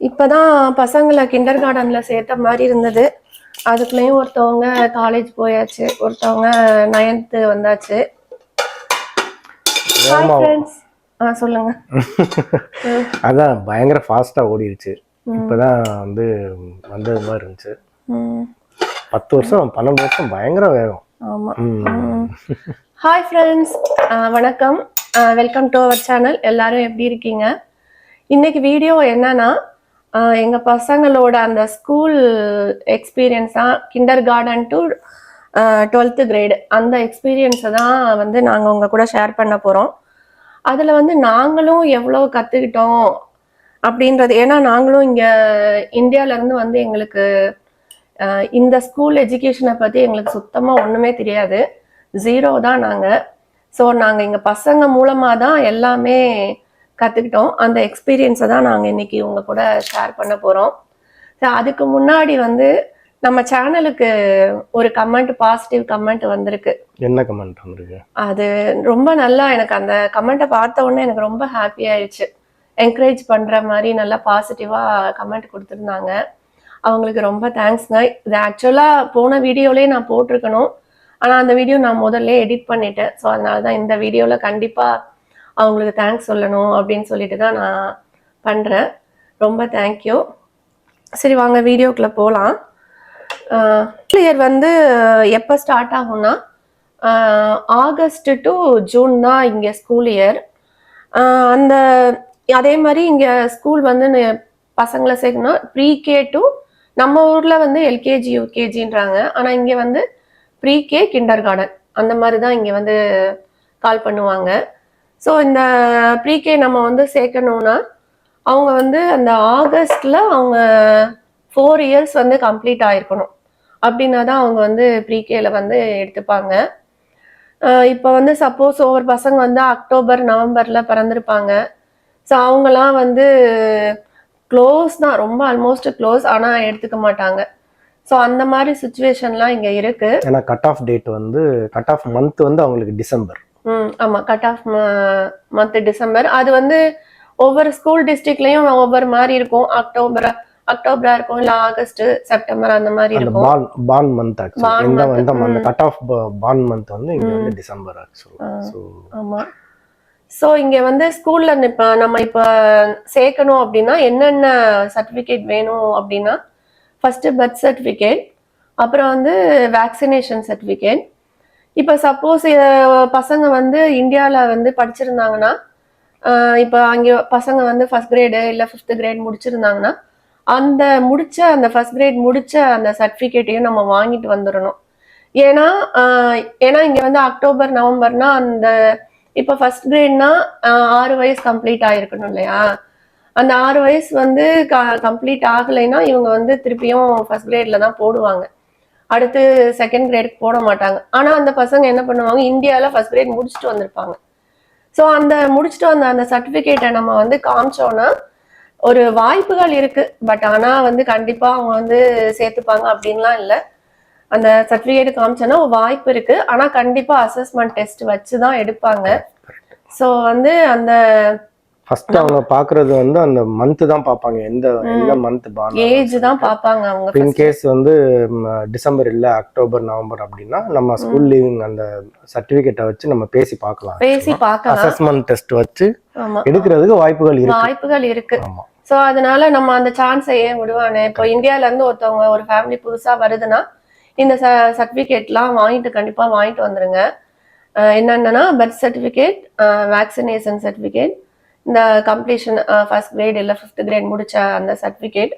இப்பதான் பசங்களை கிண்டர் கார்டன்ல சேர்த்த மாதிரி இருந்தது. அதுக்குள்ளேயும் ஒருத்தவங்க காலேஜ் போயாச்சு, ஒருத்தவங்க 9th வந்தாச்சு. Hi friends. சொல்லுங்க. அதான் பயங்கர ஃபாஸ்டா ஓடிடுச்சு. இப்பதான் வந்து வந்தது மாதிரி இருந்துச்சு. 10 வருஷம் 12 வருஷம் பயங்கர வேகம். ஆமா. ஹாய் ஃப்ரெண்ட்ஸ், வணக்கம். Welcome to our channel. எல்லாரும் எப்படி இருக்கீங்க? இன்னைக்கு வீடியோ என்னன்னா, எங்க பசங்களோட அந்த ஸ்கூல் எக்ஸ்பீரியன்ஸ் தான். Kindergarten to 12th grade அந்த எக்ஸ்பீரியன்ஸை தான் வந்து நாங்கள் உங்க கூட ஷேர் பண்ண போகிறோம். அதில் வந்து நாங்களும் எவ்வளோ கற்றுக்கிட்டோம் அப்படின்றது. ஏன்னா நாங்களும் இங்கே இந்தியாவிலேருந்து வந்து எங்களுக்கு இந்த ஸ்கூல் எஜுகேஷனை பற்றி எங்களுக்கு சுத்தமாக ஒன்றுமே தெரியாது, ஜீரோ தான் நாங்கள். ஸோ நாங்கள் எங்கள் பசங்க மூலமாக தான் எல்லாமே கற்றுக்கிட்டோம். அந்த எக்ஸ்பீரியன்ஸை தான் நாங்கள் இன்னைக்கு உங்க கூட ஷேர் பண்ண போகிறோம். ஸோ அதுக்கு முன்னாடி வந்து நம்ம சேனலுக்கு ஒரு கமெண்ட், பாசிட்டிவ் கமெண்ட் வந்திருக்கு. என்ன கமெண்ட் வந்திருக்கு? அது ரொம்ப நல்லா, எனக்கு அந்த கமெண்ட்டை பார்த்த உடனே எனக்கு ரொம்ப ஹாப்பி ஆயிடுச்சு. என்கரேஜ் பண்ணுற மாதிரி நல்லா பாசிட்டிவாக கமெண்ட் கொடுத்துருந்தாங்க. அவங்களுக்கு ரொம்ப தேங்க்ஸ்ங்க. இது ஆக்சுவலாக போன வீடியோலேயே நான் போட்டிருக்கணும், ஆனால் அந்த வீடியோ நான் முதல்ல எடிட் பண்ணிட்டேன். ஸோ அதனால தான் இந்த வீடியோவில் கண்டிப்பாக அவங்களுக்கு தேங்க்ஸ் சொல்லணும் அப்படின்னு சொல்லிட்டு தான் நான் பண்ணுறேன். ரொம்ப தேங்க்யூ. சரி, வாங்க வீடியோக்குள்ளே போகலாம். இயர் வந்து எப்போ ஸ்டார்ட் ஆகும்னா ஆகஸ்ட் டு ஜூன் தான் இங்கே ஸ்கூல் இயர். அந்த அதே மாதிரி இங்கே ஸ்கூல் வந்து பசங்களை சேர்க்கணும் ப்ரீகே டு, நம்ம ஊரில் வந்து எல்கேஜி யூகேஜின்றாங்க, ஆனால் இங்கே வந்து ப்ரீகே கிண்டர் கார்டன் அந்த மாதிரி தான் இங்கே வந்து கால் பண்ணுவாங்க. ஸோ இந்த ப்ரீகே நம்ம வந்து சேர்க்கணும்னா அவங்க வந்து அந்த ஆகஸ்டில் அவங்க 4 இயர்ஸ் வந்து கம்ப்ளீட் ஆகிருக்கணும். அப்படின்னா தான் அவங்க வந்து ப்ரீகேல வந்து எடுத்துப்பாங்க. இப்போ வந்து சப்போஸ் ஒவ்வொரு பசங்க வந்து அக்டோபர் நவம்பரில் பிறந்திருப்பாங்க. ஸோ அவங்களாம் வந்து க்ளோஸ் தான், ரொம்ப ஆல்மோஸ்ட் க்ளோஸ், ஆனால் எடுத்துக்க மாட்டாங்க. ஸோ அந்த மாதிரி சுச்சுவேஷன்லாம் இங்கே இருக்கு. ஏன்னா கட் ஆஃப் டேட் வந்து, கட் ஆஃப் மந்த் வந்து அவங்களுக்கு டிசம்பர். ஆமாம், கட் ஆஃப் மந்த் டிசம்பர். அது வந்து ஒவ்வொரு ஸ்கூல் டிஸ்ட்ரிக்ட்லையும் ஒவ்வொரு மாதிரி இருக்கும். அக்டோபரா இருக்கும், இல்லை ஆகஸ்ட் செப்டம்பர் அந்த மாதிரி இருக்கும். பான் மந்த் ஆக்சுவலி கட் ஆஃப் பான் மந்த் வந்து இங்க வந்து டிசம்பர் ஆக்சுவலி. ஆமா. ஸோ இங்க வந்து ஸ்கூல்ல நம்ம இப்போ சேர்க்கணும் அப்படின்னா என்னென்ன சர்டிஃபிகேட் வேணும் அப்படின்னா, ஃபர்ஸ்ட் பர்த் சர்டிஃபிகேட், அப்புறம் வந்து வேக்சினேஷன் சர்டிஃபிகேட். இப்போ சப்போஸ் பசங்க வந்து இந்தியாவில் வந்து படிச்சிருந்தாங்கன்னா, இப்போ அங்கே பசங்க வந்து ஃபர்ஸ்ட் கிரேடு இல்லை 5th கிரேட் முடிச்சிருந்தாங்கன்னா, அந்த ஃபர்ஸ்ட் கிரேட் முடிச்ச அந்த சர்டிஃபிகேட்டையும் நம்ம வாங்கிட்டு வந்துடணும். ஏன்னா இங்கே வந்து அக்டோபர் நவம்பர்னா அந்த இப்போ ஃபர்ஸ்ட் கிரேட்னா 6 வயசு கம்ப்ளீட் ஆகிருக்கணும் இல்லையா? அந்த 6 வயசு வந்து கம்ப்ளீட் ஆகலைன்னா இவங்க வந்து திருப்பியும் ஃபர்ஸ்ட் கிரேட்ல தான் போடுவாங்க, அடுத்து செகண்ட் கிரேடுக்கு போட மாட்டாங்க. ஆனால் அந்த பசங்க என்ன பண்ணுவாங்க, இந்தியாவில் ஃபர்ஸ்ட் கிரேட் முடிச்சுட்டு வந்திருப்பாங்க. ஸோ அந்த முடிச்சுட்டு வந்த அந்த சர்டிஃபிகேட்டை நம்ம வந்து காமிச்சோன்னா ஒரு வாய்ப்புகள் இருக்கு. பட் ஆனால் வந்து கண்டிப்பாக அவங்க வந்து சேர்த்துப்பாங்க அப்படின்லாம் இல்லை. அந்த சர்டிஃபிகேட் காமிச்சோன்னா ஒரு வாய்ப்பு இருக்கு, ஆனால் கண்டிப்பாக அசஸ்மெண்ட் டெஸ்ட் வச்சு தான் எடுப்பாங்க. ஸோ வந்து அந்த ஃபர்ஸ்ட் அவங்க பாக்குறது வந்து அந்த மந்த் தான் பாப்பாங்க, எந்த மந்த் ஏஜ் தான் பாப்பாங்க அவங்க. இன் கேஸ் வந்து டிசம்பர் இல்ல அக்டோபர் நவம்பர் அப்படின்னா நம்ம ஸ்கூல் லீவிங் அந்த சர்டிபிகேட்டை வச்சு நம்ம பேசி பார்க்கலாம். அசஸ்மெண்ட் டெஸ்ட் வச்சு எடுக்கிறதுக்கு வாய்ப்புகள் இருக்கு. ஸோ அதனால நம்ம அந்த சான்ஸை ஏன் விடுவானே. இப்போ இந்தியால இருந்து ஒருத்தவங்க ஒரு ஃபேமிலி புதுசா வருதுன்னா இந்த சர்டிபிகேட்லாம் கண்டிப்பா வாங்கிட்டு வந்துருங்க. என்னென்னா பர்த் சர்டிபிகேட், வேக்சினேஷன் சர்டிபிகேட், இந்த கம்ப்ளீஷன் ஃபர்ஸ்ட் கிரேட் இல்லை 5th கிரேட் முடிச்ச அந்த சர்டிஃபிகேட்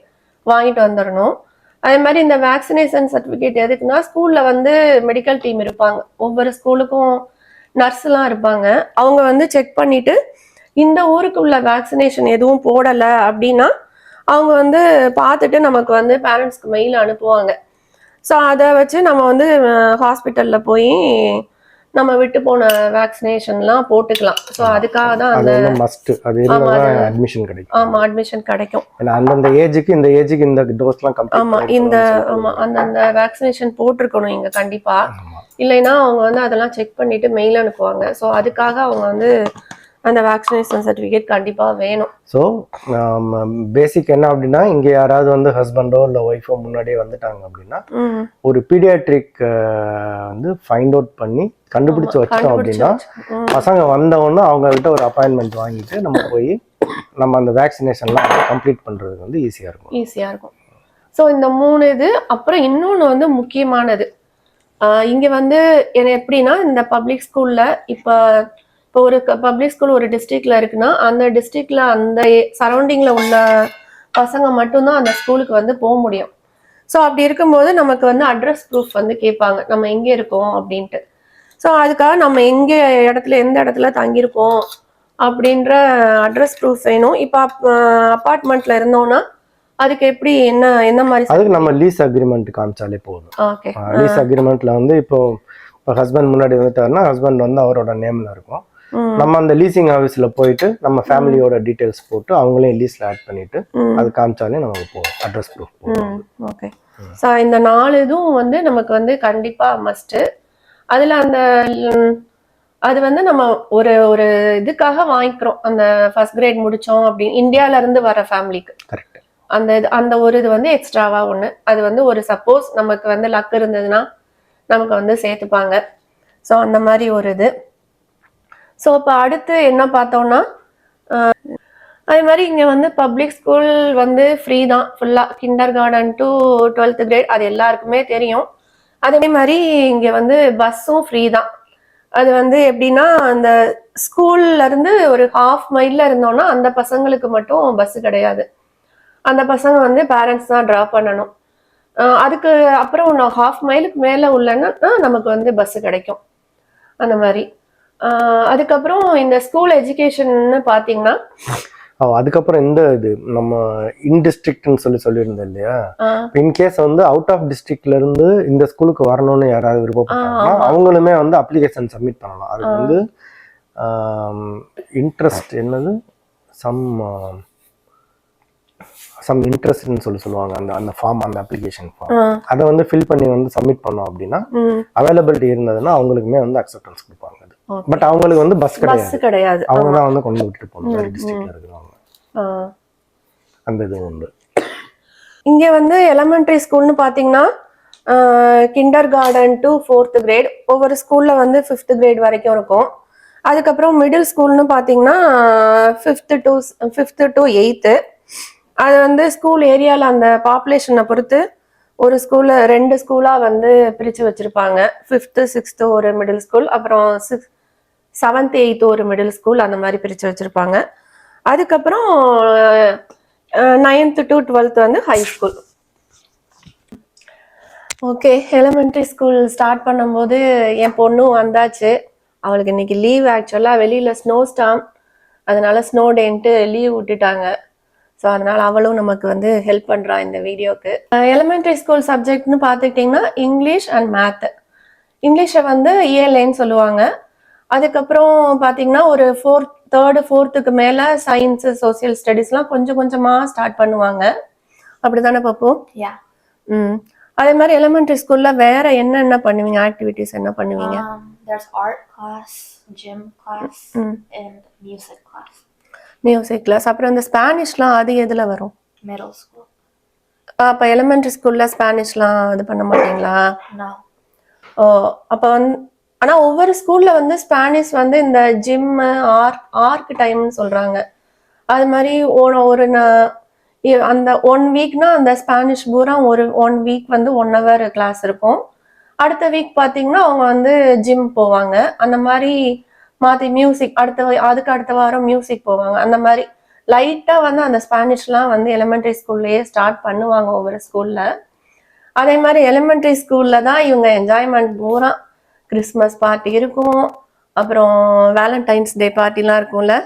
வாங்கிட்டு வந்துடணும். அதே மாதிரி இந்த வேக்சினேஷன் சர்டிஃபிகேட் எதுக்குன்னா, ஸ்கூல்ல வந்து மெடிக்கல் டீம் இருப்பாங்க, ஒவ்வொரு ஸ்கூலுக்கும் நர்ஸ்லாம் இருப்பாங்க. அவங்க வந்து செக் பண்ணிட்டு இந்த ஊருக்கு உள்ள வேக்சினேஷன் எதுவும் போடலை அப்படின்னா அவங்க வந்து பார்த்துட்டு நமக்கு வந்து பேரண்ட்ஸ்க்கு மெயில் அனுப்புவாங்க. ஸோ அதை வச்சு நம்ம வந்து ஹாஸ்பிட்டலில் போய் நம்ம விட்டு போன வேக்சினேஷன்லாம் போட்டுக்கலாம். ஸோ அதுக்காக தான் அந்த அட்மிஷன் கிடைக்கும். ஆமாம், அட்மிஷன் கிடைக்கும். அந்தந்த ஏஜுக்கு இந்த டோஸ்லாம் அந்தந்த வேக்சினேஷன் போட்டிருக்கணும் இங்கே கண்டிப்பாக. இல்லைன்னா அவங்க வந்து அதெல்லாம் செக் பண்ணிட்டு மெயில் அனுப்புவாங்க. ஸோ அதுக்காக அவங்க வந்து அந்த வேக்சினேஷன் சர்டிஃபிகேட் கண்டிப்பாக வேணும். ஸோ பேசிக் என்ன அப்படின்னா, இங்கே யாராவது வந்து ஹஸ்பண்டோ இல்லை ஒய்ஃபோ முன்னாடியே வந்துட்டாங்க அப்படின்னா ஒரு பீடியாட்ரிக் வந்து ஃபைண்ட் அவுட் பண்ணி கண்டுபிடிச்சு வச்சிட்டோம் அப்படின்னா, பசங்க வந்தவொன்னே அவங்ககிட்ட ஒரு அப்பாயின்மெண்ட் வாங்கிட்டு நம்ம போய் நம்ம அந்த வேக்சினேஷன்லாம் வந்து கம்ப்ளீட் பண்ணுறதுக்கு வந்து ஈஸியாக இருக்கும். ஸோ இந்த 3 இது. அப்புறம் இன்னொன்று வந்து முக்கியமானது, இங்கே வந்து என்ன எப்படின்னா, இந்த பப்ளிக் ஸ்கூலில் இப்போ ஒரு பப்ளிக் ஸ்கூல் ஒரு டிஸ்ட்ரிக்ட்ல இருக்குன்னா, அந்த டிஸ்ட்ரிக்ட்ல அந்த சரௌண்டிங்கில் உள்ள பசங்க மட்டும்தான் அந்த ஸ்கூலுக்கு வந்து போக முடியும். ஸோ அப்படி இருக்கும்போது நமக்கு வந்து அட்ரஸ் ப்ரூஃப் வந்து கேட்பாங்க, நம்ம எங்கே இருக்கோம் அப்படின்ட்டு. ஸோ அதுக்காக நம்ம எந்த இடத்துல தங்கியிருக்கோம் அப்படின்ற அட்ரஸ் ப்ரூஃப் வேணும். இப்போ அப்பார்ட்மெண்ட்ல இருந்தோம்னா அதுக்கு எப்படி என்ன மாதிரி? அதுக்கு நம்ம லீஸ் அக்ரிமெண்ட் காமிச்சாலே போதும். ஓகே. லீஸ் அக்ரிமெண்ட்ல வந்து இப்போ ஹஸ்பண்ட் முன்னாடி வந்துட்டாருன்னா ஹஸ்பண்ட் வந்து அவரோட நேம்ல இருக்கும். நம்ம அந்த லீசிங் ஆஃபீஸ்ல போயிட்டு நம்ம ஃபேமிலியோட டீடைல்ஸ் போட்டு அவங்களே லீஸ்ல ஆட் பண்ணிட்டு அது காமிச்சாலே நமக்கு போதும், அட்ரஸ் ப்ரூஃப் போதும். ஓகே. ஸோ இந்த 4 இதுவும் வந்து நமக்கு வந்து கண்டிப்பா மஸ்ட். அதுல அது வந்து நம்ம ஒரு இதுக்காக வாங்கிக்கிறோம், அந்த ஃபர்ஸ்ட் கிரேட் முடிச்சோம் அப்படின்னு இந்தியால இருந்து வர ஃபேமிலிக்கு. கரெக்ட். அந்த ஒரு இது வந்து எக்ஸ்ட்ராவா ஒண்ணு. அது வந்து ஒரு சப்போஸ் நமக்கு வந்து லக் இருந்ததுன்னா நமக்கு வந்து சேர்த்துப்பாங்க. ஸோ அந்த மாதிரி ஒரு இது. ஸோ இப்போ அடுத்து என்ன பார்த்தோம்னா, அதே மாதிரி இங்கே வந்து பப்ளிக் ஸ்கூல் வந்து ஃப்ரீ தான் ஃபுல்லாக, kinder garden to 12th great, அது எல்லாருக்குமே தெரியும். அதே மாதிரி இங்கே வந்து பஸ்ஸும் ஃப்ரீ தான். அது வந்து எப்படின்னா, அந்த ஸ்கூல்ல இருந்து ஒரு 1/2 மைல்ல இருந்தோம்னா அந்த பசங்களுக்கு மட்டும் பஸ் கிடையாது. அந்த பசங்க வந்து பேரண்ட்ஸ் தான் ட்ராப் பண்ணணும். அதுக்கு அப்புறம் 1/2 மைலுக்கு மேலே உள்ளன்னா நமக்கு வந்து பஸ் கிடைக்கும் அந்த மாதிரி. அதுக்கப்புறம் இந்த ஸ்கூல் எஜுகேஷன்னு பார்த்தீங்கன்னா, அதுக்கப்புறம் இந்த இது நம்ம இன் டிஸ்ட்ரிக்ட்னு சொல்லியிருந்தோம் இல்லையா, இன்கேஸ் வந்து அவுட் ஆஃப் டிஸ்ட்ரிக்ட்ல இருந்து இந்த ஸ்கூலுக்கு வரணும்னு யாராவது விருப்பப்பட்டாங்கன்னா அவங்களுமே வந்து அப்ளிகேஷன் சப்மிட் பண்ணலாம். அதுக்கு வந்து இன்ட்ரெஸ்ட் என்னது சம் இன்ட்ரெஸ்ட்னு சொல்லுவாங்க. அந்த ஃபார்ம், அந்த அப்ளிகேஷன் ஃபார்ம், அதை வந்து ஃபில் பண்ணி வந்து சப்மிட் பண்ணோம் அப்படின்னா அவைலபிலிட்டி இருந்ததுன்னா அவங்களுக்குமே வந்து அக்செப்டன்ஸ் கொடுப்பாங்க. பட் அவங்களுக்கு வந்து பஸ் கிடையாது, அவங்க தான் வந்து கொண்டு விட்டுட்டு போகணும் டிஸ்ட்ரிக்ட்ல இருக்கிறவங்க. அந்த இது உண்டு. இங்க வந்து எலிமெண்டரி ஸ்கூல்னு பாத்தீங்கன்னா kinder garden to 4th great, ஒவ்வொரு ஸ்கூல்ல வந்து 5th கிரேட் வரைக்கும் இருக்கும். அதுக்கப்புறம் மிடில் ஸ்கூல்னு பாத்தீங்கன்னா 5th to 8th. அது வந்து ஸ்கூல் ஏரியால அந்த பாப்புலேஷனை பொறுத்து ஒரு ஸ்கூல்ல 2 ஸ்கூலா வந்து பிரிச்சு வச்சிருப்பாங்க. 5th 6th ஒரு மிடில் ஸ்கூல், அப்புறம் 7th 8th ஒரு மிடில் ஸ்கூல், அந்த மாதிரி பிரிச்சு வச்சிருப்பாங்க. அதுக்கப்புறம் 9th to 12th வந்து high school. Okay, elementary school start பண்ணும்போது என் பொண்ணும் வந்தாச்சு. அவளுக்கு இன்னைக்கு லீவ். ஆக்சுவலா வெளியில ஸ்னோ ஸ்டார்ம், அதனால ஸ்னோ டேன்ட்டு லீவ் விட்டுட்டாங்க. ஸோ அதனால அவளும் நமக்கு வந்து ஹெல்ப் பண்றா இந்த வீடியோக்கு. எலிமெண்டரி ஸ்கூல் சப்ஜெக்ட்னு பார்த்துக்கிட்டிங்கன்னா இங்கிலீஷ் அண்ட் மேத். இங்கிலீஷை வந்து ELAன்னு சொல்லுவாங்க. அதுக்கப்புறம் பார்த்தீங்கன்னா ஒரு 3rd 4th மேலே சயின்ஸ், சோசியல் ஸ்டடீஸ்லாம் கொஞ்சம் கொஞ்சமாக ஸ்டார்ட் பண்ணுவாங்க. அப்படிதானே பாப்போம்? அதே மாதிரி எலிமெண்டரி ஸ்கூல்ல வேற என்னென்ன பண்ணுவீங்க? ஆக்டிவிட்டிஸ் என்ன பண்ணுவீங்க? There's art class, gym class, and music class. Music class. அப்புறம் இந்த ஸ்பானிஷ்லாம் அது எதுல வரும்? Middle school. அப்போ எலிமெண்டரி ஸ்கூல்ல ஸ்பானிஷ்லாம் இது பண்ண மாட்டீங்களா? No. ஓ, அப்போ வந்து ஆனால் ஒவ்வொரு ஸ்கூல்ல வந்து ஸ்பானிஷ் வந்து இந்த ஜிம் ஆர்க் டைம்னு சொல்றாங்க. அது மாதிரி ஒரு அந்த 1 வீக்னா அந்த ஸ்பானிஷ் பூரா ஒரு 1 வீக் வந்து 1 hour கிளாஸ் இருக்கும். அடுத்த வீக் பார்த்தீங்கன்னா அவங்க வந்து ஜிம் போவாங்க. அந்த மாதிரி மாற்றி மியூசிக் அதுக்கு அடுத்த வாரம் மியூசிக் போவாங்க. அந்த மாதிரி லைட்டாக வந்து அந்த ஸ்பானிஷ்லாம் வந்து எலிமெண்டரி ஸ்கூல்லையே ஸ்டார்ட் பண்ணுவாங்க ஒவ்வொரு ஸ்கூல்ல. அதே மாதிரி எலிமெண்டரி ஸ்கூல்ல தான் இவங்க என்ஜாய்மெண்ட் பூரா. கிறிஸ்மஸ் பார்ட்டி இருக்கும், அப்புறம் வேலண்டைன்ஸ் டே பார்ட்டிலாம் இருக்கும்ல,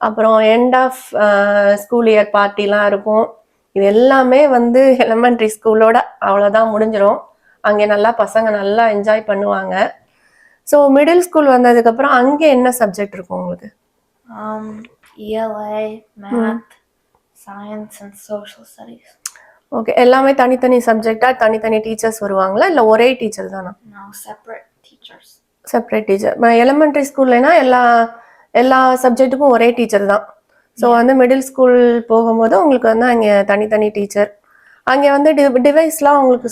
அப்புறம் எண்ட் ஆஃப் ஸ்கூல் இயர் பார்ட்டிலாம் இருக்கும். இது எல்லாமே வந்து எலிமெண்டரி ஸ்கூலோட அவ்வளோதான் முடிஞ்சிடும். அங்கே நல்லா பசங்க நல்லா என்ஜாய் பண்ணுவாங்க. ஸோ மிடில் ஸ்கூல் வந்ததுக்கப்புறம் அங்கே என்ன சப்ஜெக்ட் இருக்கும் உங்களுக்கு? ELA, math, science, and social studies. Okay, எல்லாமே தனித்தனி சப்ஜெக்டா தனித்தனி டீச்சர்ஸ் வருவாங்களா இல்லை ஒரே டீச்சர் தானா? No, separate teachers. Separate teacher. Elementary ஸ்கூல்லனா எல்லா சப்ஜெக்ட்டுக்கும் ஒரே டீச்சர் தான். ஸோ வந்து மிடில் ஸ்கூல் போகும்போது உங்களுக்கு வந்து அங்கே தனித்தனி டீச்சர். அங்கே வந்து டிவைஸ்லாம் உங்களுக்கு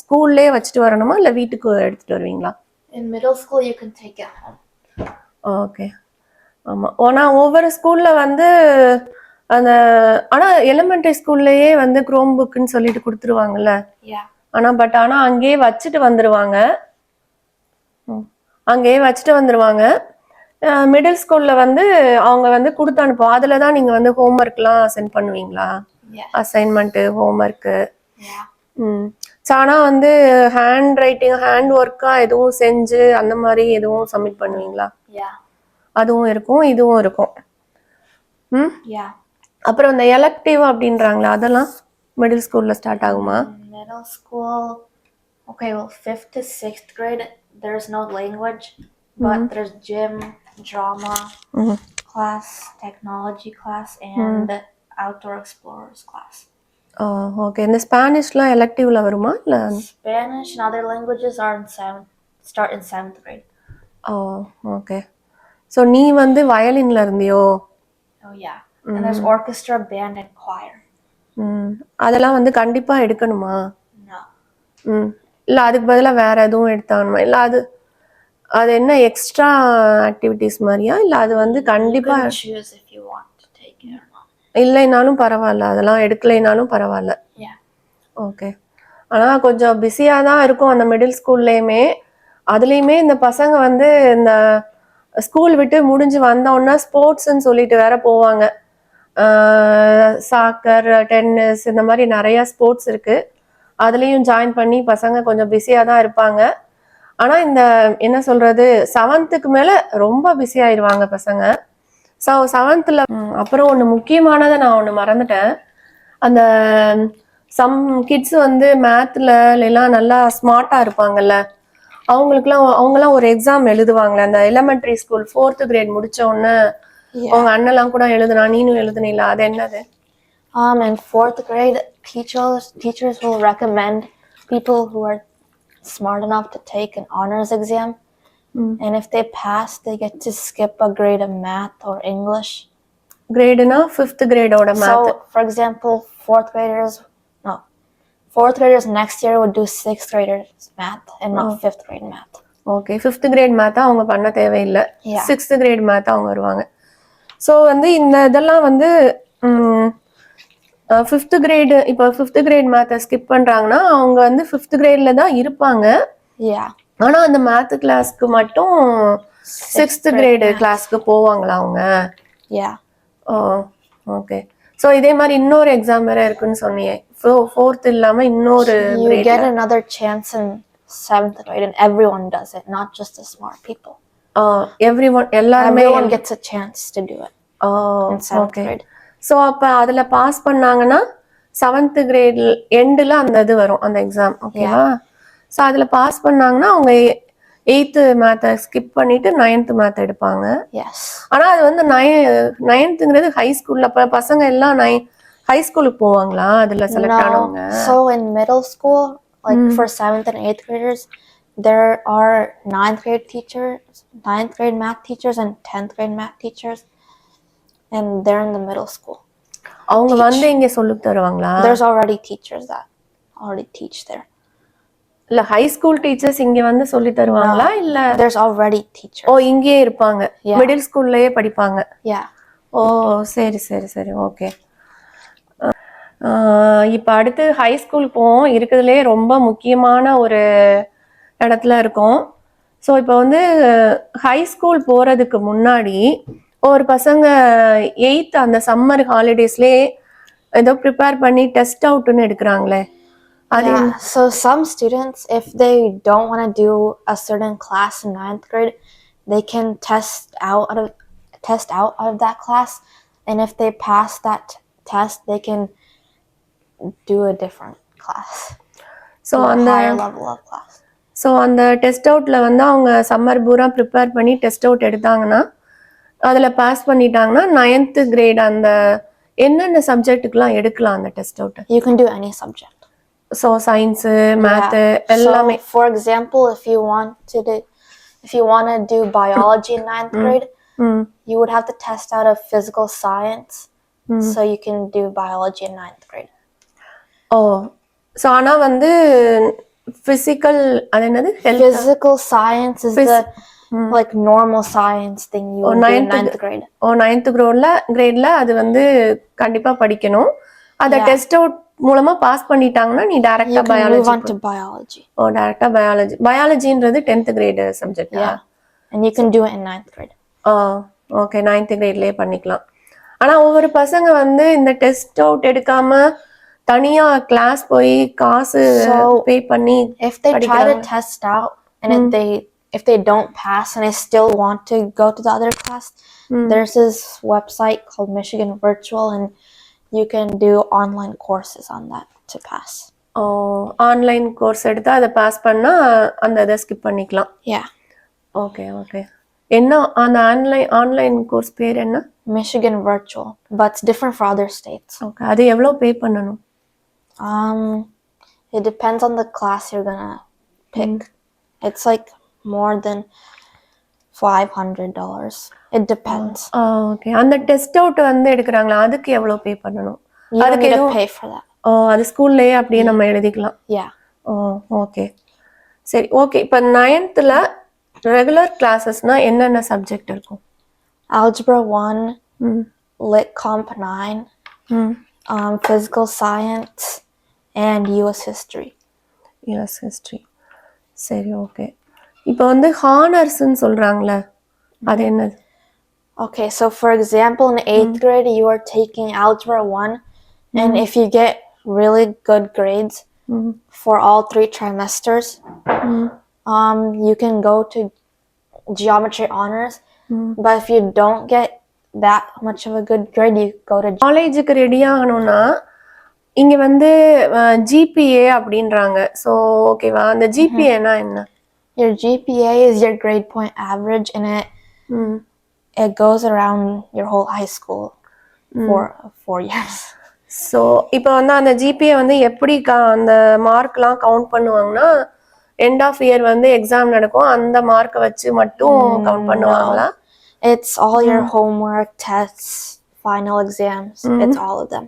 ஸ்கூல்லே வச்சுட்டு வரணுமா இல்லை வீட்டுக்கு எடுத்துட்டு வருவீங்களா? In middle school, you can take it home. Okay. ஆமாம். ஆனால் ஒவ்வொரு ஸ்கூலில் வந்து அந்த ஆனால் எலிமெண்ட்ரி ஸ்கூல்லையே வந்து குரோம் புக்குன்னு சொல்லிட்டு கொடுத்துருவாங்கல்ல. Yeah. ஆனால் அங்கேயே வச்சுட்டு வந்துடுவாங்க. மிடில் ஸ்கூல்ல வந்து அவங்க வந்து கொடுத்து அனுப்புவோம். அதில் தான் நீங்கள் வந்து ஹோம்ஒர்க்லாம் சென்ட் பண்ணுவீங்களா? Assignment homework. ஸோ ஆனால் வந்து ஹேண்ட் ரைட்டிங் ஹேண்ட் ஒர்க்காக எதுவும் செஞ்சு அந்த மாதிரி எதுவும் சப்மிட் பண்ணுவீங்களா? அதுவும் இருக்கும், இதுவும் இருக்கும். அப்புறம் இந்த எலக்டிவ் அப்படின்றாங்களா, அதெல்லாம் மிடில் ஸ்கூல்ல ஸ்டார்ட் ஆகுமா? Middle school, okay, well, 5th to 6th grade, there's no language, but there's gym, drama class, technology class, and outdoor explorers class. Okay. இந்த ஸ்பானிஷ்லாம் எலக்டிவ்ல வருமா இல்ல? Spanish and other languages are start in 7th grade. Okay. So நீ வந்து வயலின்ல இருந்தியோ? Oh yeah. And there's orchestra, band, and choir. அதெல்லாம் வந்து கண்டிப்பா எடுக்கணுமா? No. இல்ல அதுக்கு பதிலா வேற எதுவும் எடுத்தாகணுமா? இல்ல அது என்ன எக்ஸ்ட்ரா ஆக்டிவிட்டிஸ் மாதிரியா இல்ல அது வந்து கண்டிப்பா You can choose if you want to take it or not. இல்லைனாலும் பரவாயில்ல, அதெல்லாம் எடுக்கலைனாலும் பரவாயில்ல. Yeah. ஓகே. ஆனா கொஞ்சம் பிஸியா தான் இருக்கும் அந்த மிடில் ஸ்கூல்லையுமே. அதுலயுமே இந்த பசங்க வந்து இந்த ஸ்கூல் விட்டு முடிஞ்சு வந்தோன்னா ஸ்போர்ட்ஸ்ன்னு சொல்லிட்டு வேற போவாங்க. சாக்கர், டென்னிஸ் இந்த மாதிரி நிறைய ஸ்போர்ட்ஸ் இருக்கு. அதுலேயும் ஜாயின் பண்ணி பசங்க கொஞ்சம் பிஸியாக தான் இருப்பாங்க. ஆனால் இந்த என்ன சொல்றது 7th மேலே ரொம்ப பிஸி ஆயிடுவாங்க பசங்க. ஸோ 7th அப்புறம் ஒன்று முக்கியமானதை நான் ஒன்று மறந்துட்டேன். அந்த சம் கிட்ஸ் வந்து மேத்ல எல்லாம் நல்லா ஸ்மார்ட்டாக இருப்பாங்கல்ல, அவங்களாம் ஒரு எக்ஸாம் எழுதுவாங்களே அந்த எலிமெண்ட்ரி ஸ்கூல் 4th grade முடிச்ச உடனே உங்க அண்ணெல்லாம் கூட எழுதுனா, நீனும் எழுதுனீங்களா? அது என்னது? In 4th grade, teachers will recommend people who are smart enough to take an honors exam, and if they pass, they get to skip a grade of math or English. Grade-na 5th grade oda math. So, for example, 4th graders next year would do 6th graders math and not 5th grade math. Okay, 5th grade math அவங்க பண்ண தேவையில்லை. 6th grade math அவங்க வருவாங்க. So வந்து இந்த இதெல்லாம் வந்து 5th grade இப்போ 5th grade மேத்தை ஸ்கிப் பண்ணுறாங்கன்னா அவங்க வந்து 5th gradeல தான் இருப்பாங்க. ஆனால் அந்த மேத் கிளாஸ்க்கு மட்டும் 6th grade கிளாஸ்க்கு போவாங்களா அவங்க? ஓகே. ஸோ இதே மாதிரி இன்னொரு எக்ஸாம் வேற இருக்குன்னு சொன்னீங்க. 4th இல்லாமல் இன்னொரு you get another chance in 7th grade and everyone does it, not just the smart people. Everyone gets a chance to do it in 7th grade. So அப்போ அதில் பாஸ் பண்ணாங்கன்னா 7th grade எண்டில் அந்த இது வரும் அந்த எக்ஸாம். ஓகேவா? So அதில் பாஸ் பண்ணாங்கன்னா அவங்க 8th மேத்தை ஸ்கிப் பண்ணிட்டு 9th மேத் எடுப்பாங்க. ஆனால் அது வந்து 9th ஹை ஸ்கூலில் அப்போ பசங்க எல்லாம் ஹை ஸ்கூலுக்கு போவாங்களா அதில் செலக்ட் ஆனவங்க? So in middle school, like for 7th and 8th graders, there are 9th grade math teachers and 10th grade math teachers, and they're in the middle school. அவங்க வந்து இங்க சொல்லி தருவாங்களா? There's already teachers that already teach there. இல்ல high school teachers இங்க வந்து சொல்லி தருவாங்களா இல்ல? There's already teachers. இங்கேயே இருப்பாங்க, மிடில் ஸ்கூல்லயே படிப்பாங்க. சரி சரி சரி, ஓகே. இப்போ அடுத்து ஹை ஸ்கூல் போவோம். இருக்கிறதுலே ரொம்ப முக்கியமான ஒரு இடத்துல இருக்கோம். ஸோ இப்போ வந்து ஹை ஸ்கூல் போகிறதுக்கு முன்னாடி ஒரு பசங்க 8th அந்த சம்மர் ஹாலிடேஸ்லேயே ஏதோ ப்ரிப்பேர் பண்ணி test அவுட்னு எடுக்கிறாங்களே. So some students, if they don't want to do a certain class in 9th grade, they can test out of that class, and if they pass that test, they can do a different class. So on the higher level of class. So அந்த test அவுட்ல வந்து அவங்க summer பூரா prepare பண்ணி test out எடுத்தாங்கன்னா அதில் pass பண்ணிட்டாங்கன்னா 9th grade அந்த என்னென்ன சப்ஜெக்ட்டுக்குலாம் எடுக்கலாம் அந்த test out? You can do any subject. So science, math, எல்லாமே. So for example, if you want to do biology in 9th grade, you would have to test out of physical science, so you can do biology in 9th grade. ஓ so ஆனா வந்து physical அது என்னது health Physical science is the like normal science thing you would do in 9th grade. ஓ 9th கிரேட்ல அது வந்து கண்டிப்பா படிக்கணும். அத டெஸ்ட் அவுட் மூலமா பாஸ் பண்ணிட்டாங்கன்னா நீ டைரக்டா You can move biology on to biology. ஓ டைரக்டா பயாலஜின்றது 10th grade subject. Yeah. And you can do it in 9th grade. Okay 9th கிரேட்லயே பண்ணிக்கலாம். ஆனா ஒவ்வொரு பசங்க வந்து இந்த டெஸ்ட் அவுட் எடுக்காம தனியா கிளாஸ் போய் காசு பே பண்ணி if they try to test out and if they don't pass and they still want to go to the other class, there's this website called Michigan Virtual, and you can do online courses on that to pass. Online course எடுத்து அதை pass பண்ணா அந்த இதை skip பண்ணிக்கலாம். Yeah. Okay okay. என்ன அந்த online course பேர் என்ன? Michigan Virtual, but it's different for other states. Okay. அது எவ்வளவு பே பண்ணணும்? It depends on the class you're gonna pick. It's like more than $500. It depends. Okay. அந்த டெஸ்ட் அவுட் வந்து எடுக்கறாங்களா அதுக்கு எவ்வளவு பே பண்ணணும்? You don't need to pay for that. அது ஸ்கூல்லயே அப்படியே நம்ம எழுதிக்கலாம். Yeah. ஓகே. சரி ஓகே. இப்போ 9thல ரெகுலர் கிளாसेसனா என்னென்ன சப்ஜெக்ட் இருக்கும்? Algebra 1, Lit Comp 9, Physical Science, and US History. US History. சரி ஓகே. இப்போ வந்து ஹானர்ஸ்னு சொல்றாங்களே அது என்னது? Okay, so for example, in 8th grade, you are taking Algebra 1, and if you get really good grades for all 3 trimesters, you can go to Geometry Honors. But if you don't get that much of a good grade, you go to காலேஜுக்கு ready ஆகணும்னா இங்க வந்து GPA அப்படின்றாங்க. So ஓகேவா அந்த ஜிபிஏனா என்ன? Your GPA is your grade point average, and it goes around your whole high school for 4 years. So இப்போ வந்து அந்த ஜிபிஏ வந்து எப்படி அந்த மார்க்லாம் கவுண்ட் பண்ணுவாங்கன்னா எண்ட் ஆஃப் இயர் வந்து எக்ஸாம் நடக்கும் அந்த மார்க்கை வச்சு மட்டும் கவுண்ட் பண்ணுவாங்களா? It's all your homework, tests, final exams. It's all of them.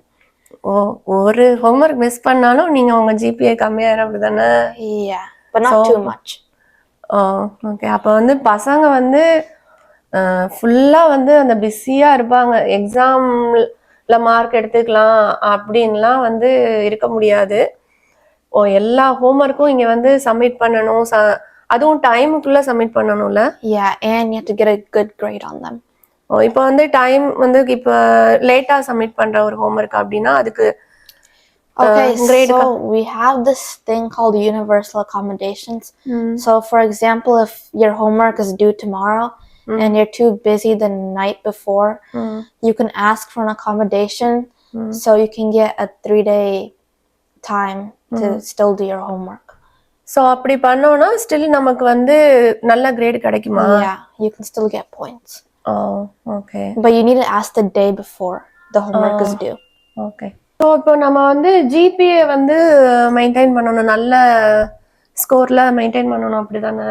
ஒரு ஹோம்வொர்க் மிஸ் பண்ணாலும் நீங்க உங்க ஜிபிஏ கம்மியாயிரும் அப்படிதானே? Yeah, but not too much. Okay. அப்போ வந்து பசங்க வந்து ஃபுல்லா வந்து அந்த பிஸியா இருப்பாங்க. எக்ஸாம்ல மார்க் எடுத்துக்கலாம் அப்படின்லாம் வந்து இருக்க முடியாது. எல்லா ஹோம்வொர்க்கும் இங்க வந்து சப்மிட் பண்ணணும். அதுவும் டைமுக்குள்ள சப்மிட் பண்ணணும்ல? Yeah, and you have to get a good grade on them. இப்போ வந்து டைம் வந்து இப்போ லேட்டா சப்மிட் பண்ற ஒரு ஹோம்வொர்க் அப்படின்னா அதுக்கு Okay, so we have this thing called universal accommodations. So for example, if your homework is due tomorrow and you're too busy the night before, you can ask for an accommodation so you can get a 3-day time to still do your homework. So அப்படி பண்ணோம்னா still நமக்கு வந்து நல்ல great கிடைக்குமா? Yeah, you can still get points. Okay. But you need to ask the day before the homework is due. Okay. So இப்போ நம்ம வந்து GPA வந்து மெயின்டைன் பண்ணணும், நல்ல ஸ்கோர்ல மெயின்டைன் பண்ணணும் அப்படிதானே?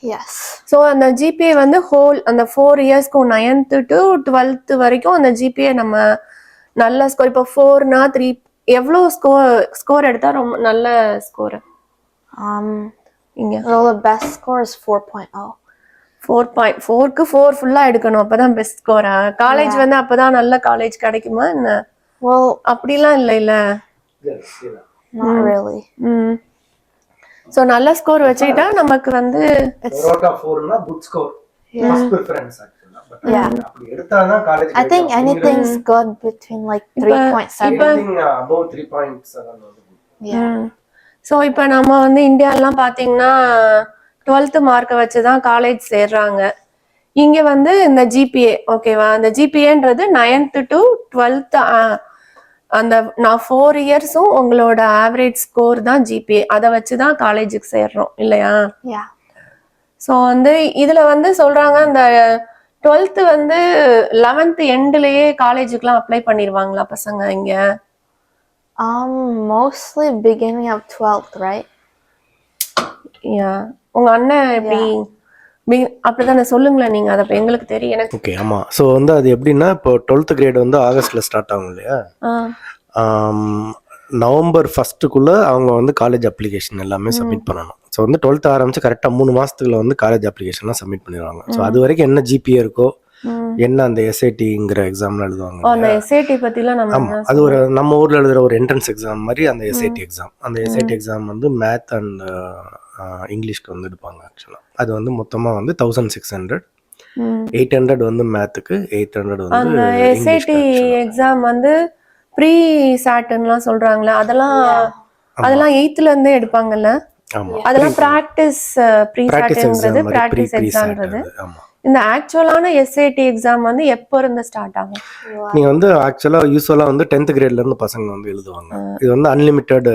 Yes. ஸோ அந்த ஜிபிஏ வந்து ஹோல் அந்த 4 இயர்ஸ்க்கும் 9th to 12th வரைக்கும் அந்த ஜிபிஏ நம்ம நல்ல ஸ்கோர் இப்போ 4னா 3 எவ்வளோ ஸ்கோர் எடுத்தா ரொம்ப நல்ல ஸ்கோர்? இங்க Well, the best score is 4.0. 4.4க்கு 4 ஃபுல்லா எடுக்கணும் அப்பதான் பெஸ்ட் ஸ்கோரா? காலேஜ் வந்து அப்பதான் நல்ல காலேஜ் கிடைக்குமா என்ன? Well, அப்படிலாம் இல்ல. not really. சோ நல்ல ஸ்கோர் வச்சிட்டா நமக்கு வந்து பரோட்டா 4னா குட் ஸ்கோர். ஃபர்ஸ்ட் பிரெஃபரன்ஸ் ஆக்சுவலா. பட் அப்படி எடுத்தா தான் college I think anything's good between like 3.7. anything above 3.7 வந்து. Yeah. சோ இப்போ நம்ம வந்து இந்தியாலாம் பாத்தீங்கன்னா 12th மார்க்கை வச்சு தான் காலேஜ் சேர்றாங்க. இங்க வந்து இந்த ஜிபிஏ ஓகேவா? அந்த ஜிபிஏன்றது 9th to 12th அந்த 4 இயர்ஸும் உங்களோட ஆவரேஜ் ஸ்கோர் தான் ஜிபிஏ. அதை வச்சு தான் காலேஜுக்கு சேர்றோம் இல்லையா? Yeah. ஸோ வந்து இதுல வந்து சொல்றாங்க இந்த 12th வந்து 11th எண்ட்லயே காலேஜுக்குலாம் அப்ளை பண்ணிடுவாங்களா பசங்க இங்க? Mostly beginning of 12th, right? Yeah. உங்க அண்ணன் எப்படி அப்படிதானே, சொல்லுங்களேன் நீங்க அதை, எங்களுக்கு தெரியும் எனக்கு. ஓகே, ஆமாம். ஸோ வந்து அது எப்படின்னா, இப்போ 12th கிரேட் வந்து ஆகஸ்ட்டில் ஸ்டார்ட் ஆகும் இல்லையா, நவம்பர் 1 அவங்க வந்து காலேஜ் அப்ளிகேஷன் எல்லாமே சப்மிட் பண்ணணும். ஸோ வந்து 12th ஆரம்பிச்சு கரெக்டாக 3 மாதத்துக்குள்ள வந்து காலேஜ் அப்ளிகேஷன்லாம் சப்மிட் பண்ணிடுவாங்க. ஸோ அது வரைக்கும் என்ன ஜிபிஏ இருக்கோ, என்ன அந்த எஸ்ஐடிங்கிற எக்ஸாம்லாம் எழுதுவாங்க. அந்த எஸ்ஐடி பத்திலாம் நம்ம ஆமாம், அது ஒரு நம்ம ஊரில் எழுதுகிற ஒரு என்ட்ரன்ஸ் எக்ஸாம் மாதிரி அந்த எஸ்ஐடி எக்ஸாம். அந்த எஸ்ஐடி எக்ஸாம் வந்து மேத் அண்ட் இங்கிலீஷ்க்கு வந்து எடுப்பாங்க. ஆக்சுவலாக அது வந்து மொத்தமாக வந்து 1600, 800 வந்து மேத்துக்கு, 800 வந்து அந்த எஸ்ஐடி எக்ஸாம் வந்து ப்ரீ சாட்லாம் சொல்றாங்களே, அதெல்லாம் 8th இருந்தே எடுப்பாங்கல்ல. அதெல்லாம் பிராக்டிஸ் ப்ரீ சாட்ங்கிறது பிராக்டிஸ் எக்ஸாம்ன்றது. இந்த ஆக்சுவலான எஸ்ஐடி எக்ஸாம் வந்து எப்போ இருந்து ஸ்டார்ட் ஆகும்? நீங்க வந்து யூஸ்வலா வந்து 10th கிரேட்ல இருந்து பசங்க வந்து எழுதுவாங்க. இது வந்து அன்லிமிட்டெட்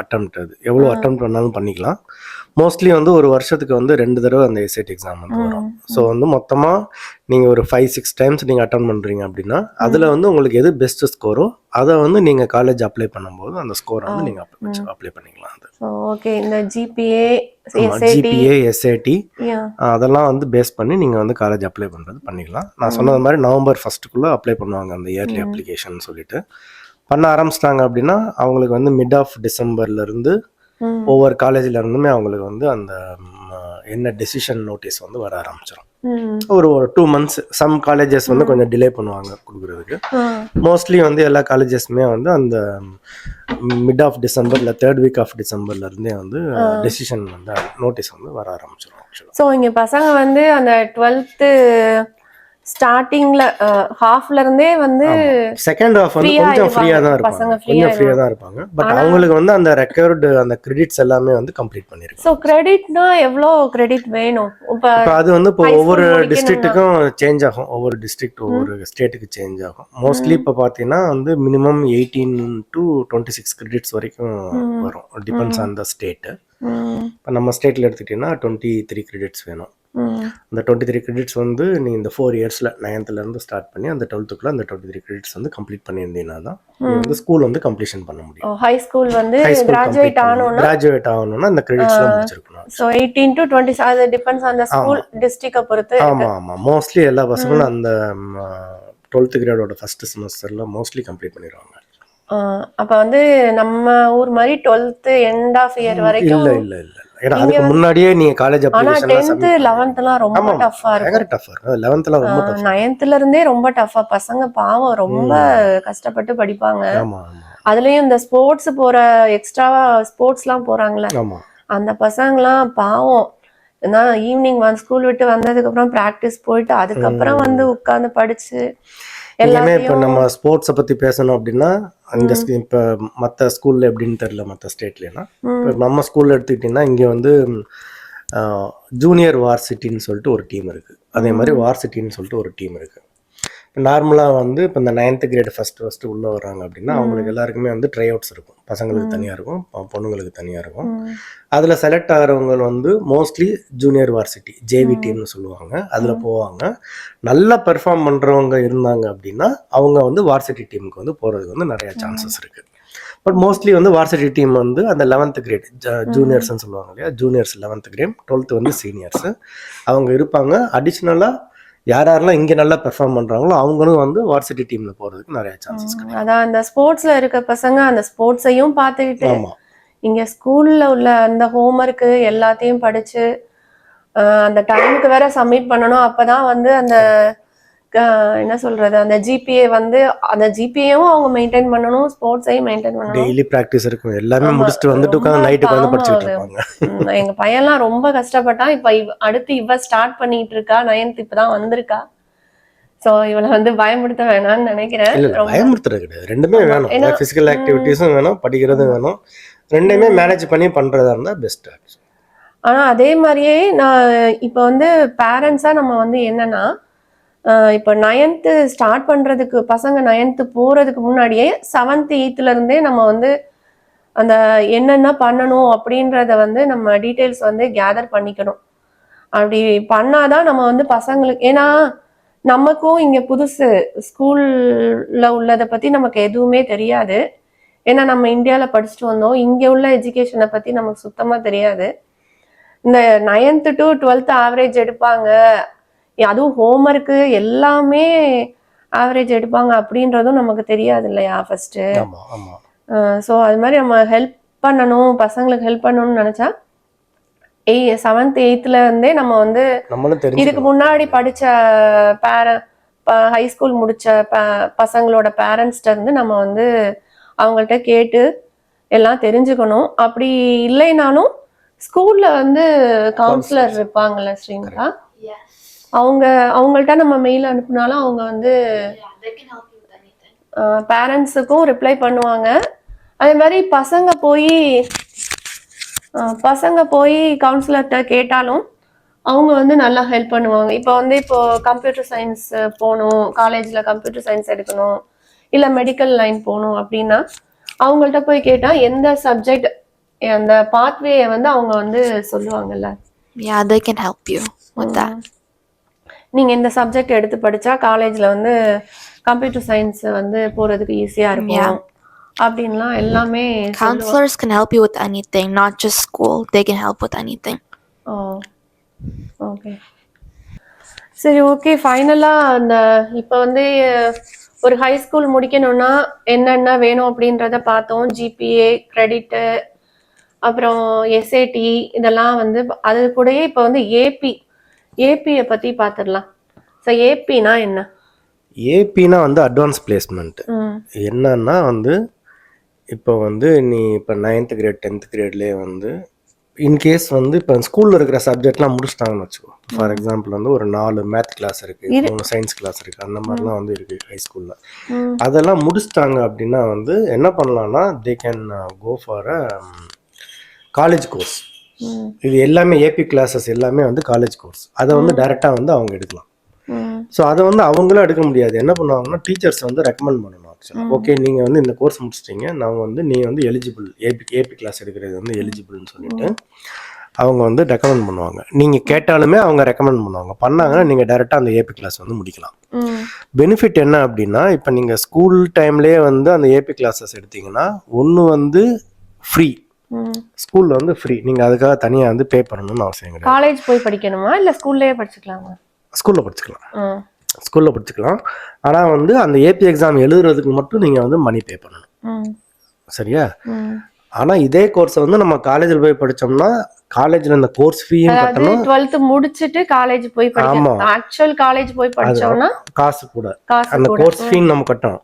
அட்டெம்ப்ட். அது எவ்வளவு அட்டெம்ப்ட் வேணாலும் பண்ணிக்கலாம். மோஸ்ட்லி வந்து ஒரு வருஷத்துக்கு வந்து 2 தடவை அந்த எஸ்ஐடி எக்ஸாம் வந்து வரும். ஸோ வந்து மொத்தமாக நீங்கள் ஒரு 5-6 டைம்ஸ் நீங்கள் அட்டன் பண்ணுறீங்க அப்படின்னா, அதில் வந்து உங்களுக்கு எது பெஸ்ட் ஸ்கோரோ அதை வந்து நீங்கள் காலேஜ் அப்ளை பண்ணும்போது அந்த ஸ்கோரை வந்து நீங்கள் அப்ளை பண்ணிக்கலாம். அது ஓகே. இந்த ஜிபிஏ, எஸ்ஐடி அதெல்லாம் வந்து பேஸ் பண்ணி நீங்கள் வந்து காலேஜ் அப்ளை பண்ணுறது பண்ணிக்கலாம். நான் சொன்னது மாதிரி நவம்பர் 1 அப்ளை பண்ணுவாங்க அந்த இயர்லி அப்ளிகேஷன் சொல்லிட்டு பண்ண ஆரம்பிச்சிட்டாங்க அப்படின்னா, அவங்களுக்கு வந்து மிட் ஆஃப் டிசம்பர்லேருந்து ஒவ்வொரு காலேஜில் இருந்துமே அவங்களுக்கு வந்து அந்த என்ன டெசிஷன் நோட்டீஸ் வந்து வர ஆரம்பிச்சிடும். ஒரு 2 months. சம் காலேஜஸ் வந்து கொஞ்சம் டிலே பண்ணுவாங்க கொடுக்குறதுக்கு. மோஸ்ட்லி வந்து எல்லா காலேஜஸ்மே வந்து அந்த மிட் ஆஃப் டிசம்பர் இல்லை 3rd week ஆஃப் டிசம்பர்ல இருந்தே வந்து டெசிஷன் வந்து நோட்டீஸ் வந்து வர ஆரம்பிச்சிடும். ஸோ இங்கே பசங்க வந்து அந்த 12th ஸ்டார்டிங்ல ஹாஃப்ல இருந்தே வந்து செகண்ட் ஹாஃப் வந்து கொஞ்சம் ஃப்ரீயா தான் இருப்பாங்க. பட் அவங்களுக்கு வந்து அந்த ரெக்கார்டு அந்த கிரெடிட்ஸ் எல்லாமே வந்து கம்ப்ளீட் பண்ணிருக்காங்க. சோ கிரெடிட்னா எவ்வளோ கிரெடிட் வேணும்? இப்போ அது வந்து இப்போ ஒவ்வொரு டிஸ்ட்ரிக்ட்டுக்கும் சேஞ்ச் ஆகும். ஒவ்வொரு டிஸ்ட்ரிக்ட் ஒவ்வொரு ஸ்டேட்டுக்கு சேஞ்ச் ஆகும். மோஸ்ட்லி இப்போ பார்த்தீங்கன்னா வந்து மினிமம் 18 to 26 கிரெடிட்ஸ் வரைக்கும் வரும். Depends on the state. இப்போ நம்ம ஸ்டேட்ல எடுத்துக்கிட்டீங்கன்னா 23 கிரெடிட்ஸ் வேணும். அந்த 23 கிரெடிட்ஸ் வந்து நீ இந்த 4 இயர்ஸ்ல 9th இருந்து ஸ்டார்ட் பண்ணி அந்த 12th அந்த 23 கிரெடிட்ஸ் வந்து கம்ப்ளீட் பண்ணியிருந்தீங்கன்னா தான் நீ வந்து ஸ்கூல் வந்து கம்ப்ளீஷன் பண்ண முடியும். ஹை ஸ்கூல் வந்து கிராஜுவேட் ஆகணும்னா அந்த கிரெடிட்ஸ்லாம் முடிச்சிருக்கணும். சோ 18 to 20 அது depends on the school district பொறுத்து. ஆமா மோஸ்ட்லி எல்லா பசங்களும் அந்த 12th கிரேடோட ஃபர்ஸ்ட் செமஸ்டர்ல மோஸ்ட்லி கம்ப்ளீட் பண்ணிடுவாங்க. அப்ப வந்து நம்ம ஊர் மாதிரி 12th எண்ட் ஆஃப் இயர் வரைக்கும் இல்ல ஏன்னா அதுக்கு முன்னாடியே நீங்க காலேஜ் அப்ளிகேஷன் 10th 11thலாம் ரொம்ப டஃப்பா இருக்கும். 11thலாம் ரொம்ப டஃப். 9th இருந்தே ரொம்ப டஃப்பா. பசங்க பாவம் ரொம்ப கஷ்டப்பட்டு படிப்பாங்க. அதுலயும் இந்த ஸ்போர்ட்ஸ் போற எக்ஸ்ட்ரா ஸ்போர்ட்ஸ்லாம் போறாங்களே, அந்த பசங்கலாம் பாவம். ஏன்னா ஈவினிங் ஸ்கூல் விட்டு வந்ததுக்கு அப்புறம் பிராக்டிஸ் போயிட்டு அதுக்கப்புறம் வந்து உட்கார்ந்து படிச்சு எல்லாமே. இப்போ நம்ம ஸ்போர்ட்ஸை பற்றி பேசணும் அப்படின்னா இந்த இப்போ மற்ற ஸ்கூலில் எப்படின்னு தெரியல, மற்ற ஸ்டேட்லனா. இப்போ நம்ம ஸ்கூலில் எடுத்துக்கிட்டிங்கன்னா இங்கே வந்து ஜூனியர் வார்சிட்டின்னு சொல்லிட்டு ஒரு டீம் இருக்குது. அதே மாதிரி வார்சிட்டின்னு சொல்லிட்டு ஒரு டீம் இருக்குது. இப்போ நார்மலாக வந்து இப்போ இந்த 9th கிரேட் ஃபஸ்ட்டு உள்ளே வராங்க அப்படின்னா அவங்களுக்கு எல்லாருக்குமே வந்து ட்ரை அவுட்ஸ் இருக்கும். பசங்களுக்கு தனியாக இருக்கும், பொண்ணுங்களுக்கு தனியாக இருக்கும். அதில் செலக்ட் ஆகிறவங்க வந்து மோஸ்ட்லி ஜூனியர் வார்சிட்டி ஜேவி டீம்னு சொல்லுவாங்க, அதில் போவாங்க. நல்லா பெர்ஃபார்ம் பண்ணுறவங்க இருந்தாங்க அப்படின்னா அவங்க வந்து வார்சிட்டி டீமுக்கு வந்து போகிறதுக்கு வந்து நிறையா சான்சஸ் இருக்குது. பட் மோஸ்ட்லி வந்து வார்சிட்டி டீம் வந்து அந்த 11th கிரேட் ஜூனியர்ஸ்ன்னு சொல்லுவாங்க இல்லையா, ஜூனியர்ஸ் 11th கிரேட், 12th வந்து சீனியர்ஸு அவங்க இருப்பாங்க. அடிஷ்னலாக யாரெல்லாம் இங்கே நல்லா பெர்ஃபார்ம் பண்ணுறாங்களோ அவங்களும் வந்து வார்சிட்டி டீமில் போகிறதுக்கு நிறைய சான்சஸ் கிடைக்கும். அதான் அந்த ஸ்போர்ட்ஸில் இருக்க பசங்க அந்த ஸ்போர்ட்ஸையும் பார்த்துக்கிட்டு இங்கே ஸ்கூலில் உள்ள அந்த ஹோம்ஒர்க்கு எல்லாத்தையும் படித்து அந்த டைமுக்கு வேற சப்மிட் பண்ணணும். அப்போ தான் வந்து அந்த என்ன சொல்றது, அந்த ஜிபிஏ வந்து அந்த ஜிபிஏவும் அவங்க மெயின்டைன் பண்ணணும், ஸ்போர்ட்ஸையும் மெயின்டைன் பண்ணணும். டெய்லி பிராக்டிஸ் இருக்கும். எல்லாமே முடிச்சுட்டு வந்துட்டு உட்கார்ந்து நைட் உட்கார்ந்து படிச்சிட்டு இருப்பாங்க. எங்க பையன்லாம் ரொம்ப கஷ்டப்பட்டான். இப்ப அடுத்து இவ ஸ்டார்ட் பண்ணிட்டு இருக்கா, 9th இப்பதான் வந்திருக்கா. சோ இவளை வந்து பயமுறுத்த வேணாம்னு நினைக்கிறேன். பயமுறுத்துறது கிடையாது, ரெண்டுமே வேணும். பிசிக்கல் ஆக்டிவிட்டிஸும் வேணும், படிக்கிறதும் வேணும். ரெண்டுமே மேனேஜ் பண்ணி பண்றதா இருந்தா பெஸ்ட். ஆனா அதே மாதிரியே நான் இப்ப வந்து பேரண்ட்ஸா நம்ம வந்து என்னன்னா, இப்போ 9th ஸ்டார்ட் பண்றதுக்கு பசங்க 9th போறதுக்கு முன்னாடியே 7th 8th இருந்தே நம்ம வந்து அந்த என்னென்ன பண்ணணும் அப்படின்றத வந்து நம்ம டீட்டெயில்ஸ் வந்து கேதர் பண்ணிக்கணும். அப்படி பண்ணாதான் நம்ம வந்து பசங்களுக்கு, ஏன்னா நமக்கும் இங்க புதுசு ஸ்கூல்ல உள்ளதை பத்தி நமக்கு எதுவுமே தெரியாது. ஏன்னா நம்ம இந்தியாவில் படிச்சுட்டு வந்தோம், இங்க உள்ள எஜுகேஷனை பத்தி நமக்கு சுத்தமா தெரியாது. இந்த 9th to 12th ஆவரேஜ் எடுப்பாங்க, அதுவும் ஹோம்ஒர்க்கு எல்லாமே ஆவரேஜ் எடுப்பாங்க அப்படின்றதும் நமக்கு தெரியாது இல்லையா ஃபர்ஸ்ட். ஆமா ஆமா. ஸோ அது மாதிரி நம்ம ஹெல்ப் பண்ணணும், பசங்களுக்கு ஹெல்ப் பண்ணணும்னு நினைச்சா 7th 8th இருந்தே நம்ம வந்து இதுக்கு முன்னாடி படிச்ச ஹை ஸ்கூல் முடிச்ச பசங்களோட பேரண்ட்ஸ்ட இருந்து நம்ம வந்து அவங்கள்ட்ட கேட்டு எல்லாம் தெரிஞ்சுக்கணும். அப்படி இல்லைனாலும் ஸ்கூல்ல வந்து கவுன்சிலர் இருப்பாங்கல்ல ஸ்ரீங்கா, அவங்கள்ட்ட நம்ம மெயில் அனுப்புனாலும் அவங்க வந்து பேரண்ட்ஸுக்கும் ரிப்ளை பண்ணுவாங்க. அதே மாதிரி பசங்க போய் கவுன்சிலர்கிட்ட கேட்டாலும் அவங்க வந்து நல்லா ஹெல்ப் பண்ணுவாங்க. இப்போ கம்ப்யூட்டர் சயின்ஸ் போகணும், காலேஜில் கம்ப்யூட்டர் சயின்ஸ் எடுக்கணும், இல்லை மெடிக்கல் லைன் போகணும் அப்படின்னா அவங்கள்ட்ட போய் கேட்டால் எந்த சப்ஜெக்ட் அந்த பாத்வேயை வந்து அவங்க வந்து சொல்லுவாங்கல்ல. Yeah, they can help you with that. நீங்கள் இந்த சப்ஜெக்ட் எடுத்து படித்தா காலேஜில் வந்து கம்ப்யூட்டர் சயின்ஸ் வந்து போகிறதுக்கு ஈஸியாக இருக்கும் அப்படின்லாம் எல்லாமே. Counselors can help you with anything, not just school. They can help with anything. Okay சரி, ஓகே. ஃபைனலாக அந்த இப்போ வந்து ஒரு ஹை ஸ்கூல் முடிக்கணும்னா என்னென்ன வேணும் அப்படின்றத பார்த்தோம். ஜிபிஏ, கிரெடிட்டு, அப்புறம் எஸ்ஏடி, இதெல்லாம் வந்து அது கூடயே இப்போ வந்து ஏபியை பற்றி பார்த்துடலாம். ஸோ ஏபினா என்ன? ஏபினா வந்து அட்வான்ஸ் பிளேஸ்மெண்ட். என்னன்னா வந்து இப்போ வந்து நீ இப்போ 9th grade 10th gradeலேயே வந்து இன்கேஸ் வந்து இப்போ ஸ்கூலில் இருக்கிற சப்ஜெக்ட்லாம் முடிச்சிட்டாங்கன்னு வச்சுக்கோ. ஃபார் எக்ஸாம்பிள் வந்து ஒரு 4 மேத் கிளாஸ் இருக்குது, 3 சயின்ஸ் கிளாஸ் இருக்குது, அந்த மாதிரிலாம் வந்து இருக்குது ஹை ஸ்கூலில். அதெல்லாம் முடிச்சிட்டாங்க அப்படின்னா வந்து என்ன பண்ணலான்னா they can go for a college course. இது எல்லாமே ஏபி கிளாஸஸ் எல்லாமே வந்து காலேஜ் கோர்ஸ். அதை வந்து டைரெக்டாக வந்து அவங்க எடுக்கலாம். ஸோ அதை வந்து அவங்களும் எடுக்க முடியாது. என்ன பண்ணுவாங்கன்னா டீச்சர்ஸ் வந்து ரெக்கமெண்ட் பண்ணணும். ஆக்சுவலாக ஓகே நீங்கள் வந்து இந்த கோர்ஸ் முடிச்சிட்டிங்க, நாங்கள் வந்து நீங்கள் வந்து எலிஜிபிள் ஏபி கிளாஸ் எடுக்கிறது வந்து எலிஜிபிள்னு சொல்லிட்டு அவங்க வந்து ரெக்கமெண்ட் பண்ணுவாங்க. நீங்கள் கேட்டாலுமே அவங்க ரெக்கமெண்ட் பண்ணாங்கன்னா நீங்கள் டைரெக்டாக அந்த ஏபி கிளாஸ் வந்து முடிக்கலாம். பெனிஃபிட் என்ன அப்படின்னா இப்போ நீங்கள் ஸ்கூல் டைம்லேயே வந்து அந்த ஏபி கிளாஸஸ் எடுத்தீங்கன்னா ஒன்று வந்து ஃப்ரீ, ஸ்கூலில் வந்து ஃப்ரீ, நீங்கள் அதுக்காக தனியாக வந்து பே பண்ணணும்னு அவசியம் கிடையாது. காலேஜ் போய் படிக்கணுமா இல்லை ஸ்கூல்லேயே படிச்சுக்கலாமா? ஸ்கூலில் படிச்சுக்கலாம். ஆனால் வந்து அந்த ஏபி எக்ஸாம் எழுதுறதுக்கு மட்டும் நீங்கள் வந்து மணி பே பண்ணணும். சரியா? ஆனால் இதே கோர்ஸை வந்து நம்ம காலேஜில் போய் படித்தோம்னா காலேஜில் இந்த கோர்ஸ் ஃபீயும் கட்டணும். 12th முடிச்சுட்டு காலேஜ் போய் படிக்கணும். ஆக்சுவல் காலேஜ் போய் படிச்சோம்னா காசு கூட அந்த கோர்ஸ் ஃபீ நம்ம கட்டணும்.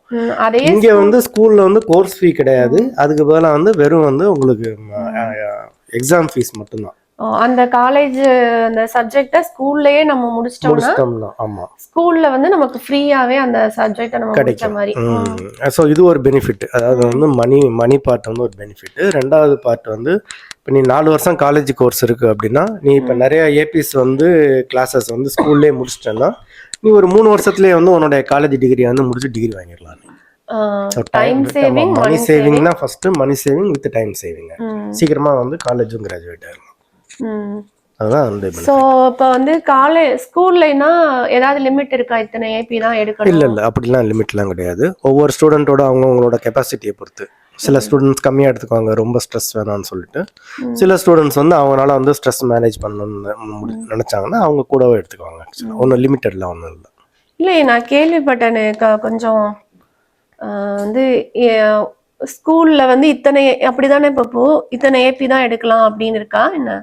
இங்கே வந்து ஸ்கூலில் வந்து கோர்ஸ் ஃபீ கிடையாது. அதுக்கு பதிலாக வந்து வெறும் வந்து உங்களுக்கு எக்ஸாம் ஃபீஸ் மட்டும்தான். அந்த காலேஜ் அந்த சப்ஜெக்ட ஸ்கூல்லயே நம்ம முடிச்சிட்டோம்னா ஆமா ஸ்கூல்ல வந்து நமக்கு ஃப்ரீயாவே அந்த சப்ஜெக்ட நம்ம படிச்ச மாதிரி. சோ இது ஒரு பெனிஃபிட். அதாவது வந்து மணி பார்ட் வந்து ஒரு பெனிஃபிட். ரெண்டாவது பார்ட் வந்து இப்போ நீ 4 வருஷம் காலேஜ் கோர்ஸ் இருக்கு அப்படின்னா நீ இப்போ நிறைய ஏபிஸ் வந்து கிளாஸஸ் வந்து ஸ்கூல்லேயே முடிச்சிட்டேன்னா நீ ஒரு 3 வருஷத்துலேயே வந்து உன்னோட காலேஜ் டிகிரி வந்து முடிச்சு டிகிரி வாங்கிடலாம். மணி சேவிங் தான் first. Money saving with time saving. சீக்கிரமா வந்து காலேஜும் கிராஜுவேட் ஆகலாம். சோ இப்போ வந்து ஸ்கூல்லனா ஏதாவது லிமிட் இருக்கா? இத்தனை ஏபி தான் எடுக்கணும்? இல்ல அப்படிலாம் லிமிட்லாம் கிடையாது. ஒவ்வொரு ஸ்டூடெண்டோட அவங்களோட கெப்பாசிட்டியை பொறுத்து. சில ஸ்டூடெண்ட்ஸ் கம்மியாக எடுத்துக்குவாங்க, ரொம்ப ஸ்ட்ரெஸ் வேணாம்னு சொல்லிட்டு. சில ஸ்டூடெண்ட்ஸ் வந்து அவங்களால வந்து ஸ்ட்ரெஸ் மேனேஜ் பண்ணணும்னு நினைச்சாங்கன்னா அவங்க கூடவே எடுத்துக்குவாங்க. ஒன்றும் லிமிட்டட்லாம் ஒன்றும் இல்லை. இல்லை, நான் கேள்விப்பட்டேன் கொஞ்சம் வந்து ஸ்கூல்ல வந்து இத்தனை அப்படிதானே இப்போ இத்தனை ஏபி தான் எடுக்கலாம் அப்படின்னு இருக்கா என்ன?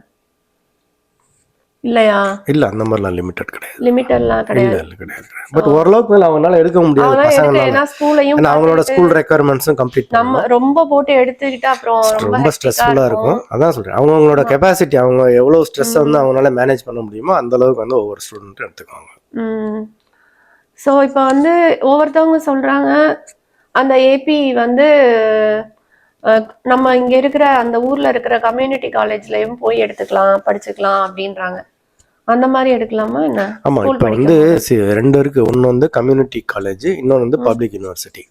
இல்லையா? இல்ல அந்த மாதிரிலாம் லிமிட்டட் கிடையாது. லிமிட்டட்லாம் கிடையாது. பட் ஓரளவுக்கு மேல அவங்களால எடுக்க முடியாது பசங்களால. ஸ்கூலையும் அவங்களோட ஸ்கூல் ரெக்யர்மெண்ட்ஸும் கம்ப்ளீட் நம்ம ரொம்ப போட்டு எடுத்துக்கிட்டா அப்புறம் ரொம்ப ஸ்ட்ரெஸ்ஃபுல்லா இருக்கும். அதான் சொல்றேன், அவங்களோட கெப்பாசிட்டி, அவங்க எவ்வளவு ஸ்ட்ரெஸ் வந்து அவங்களால மேனேஜ் பண்ண முடியுமோ அந்த அளவுக்கு வந்து ஒவ்வொரு ஸ்டூடெண்ட்டும் எடுத்துக்குவாங்க. ஸோ இப்போ வந்து ஒவ்வொருத்தவங்க சொல்றாங்க அந்த ஏபி வந்து நம்ம இங்க இருக்கிற அந்த ஊர்ல இருக்கிற கம்யூனிட்டி காலேஜ்லயும் போய் எடுத்துக்கலாம், படிச்சுக்கலாம் அப்படின்றாங்க. அந்த மாதிரி எடுக்கலாமா என்ன? ஆமா, இப்போ வந்து 2 இருக்கு. ஒன்னு வந்து கம்யூனிட்டி காலேஜ், இன்னொன்று வந்து பப்ளிக் யூனிவர்சிட்டி.